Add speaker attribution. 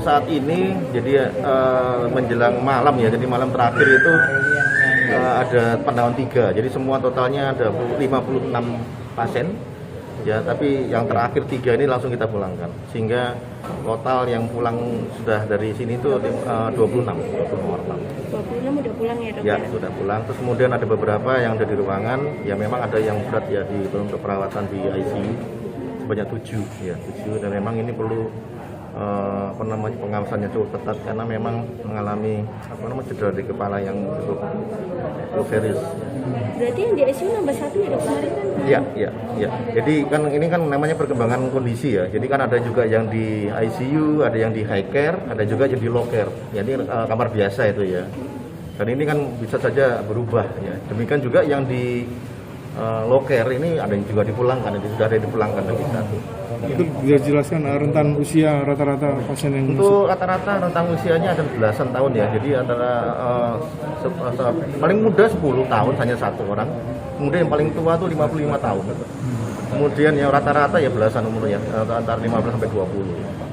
Speaker 1: Saat ini jadi menjelang malam ya, jadi malam terakhir itu ada pendawan 3, jadi semua totalnya ada 56 pasien ya, tapi yang terakhir 3 ini langsung kita pulangkan, sehingga total yang pulang sudah dari sini itu 26 orang.
Speaker 2: 26 udah pulang ya dok?
Speaker 1: Ya, sudah pulang. Terus kemudian ada beberapa yang ada di ruangan, ya memang ada yang berat ya untuk perawatan di ICU sebanyak 7 ya, 7, dan memang ini perlu pengawasannya cukup ketat karena memang mengalami cedera di kepala yang cukup serius.
Speaker 2: Berarti yang di ICU nambah 1 ya dok kemarin kan?
Speaker 1: Iya. Jadi kan ini kan namanya perkembangan kondisi ya. Jadi kan ada juga yang di ICU, ada yang di high care, ada juga yang di low care. Jadi kamar biasa itu ya. Dan ini kan bisa saja berubah ya. Demikian juga yang di low care ini ada yang juga dipulangkan, itu sudah ada yang dipulangkan lagi satu.
Speaker 3: Itu bisa jelaskan rentan usia rata-rata pasien yang
Speaker 1: untuk rata-rata rentang usianya ada belasan tahun ya, jadi antara paling muda 10 tahun hanya 1 orang, kemudian yang paling tua tuh 55 tahun, kemudian yang rata-rata ya belasan umurnya antara 15 sampai 20.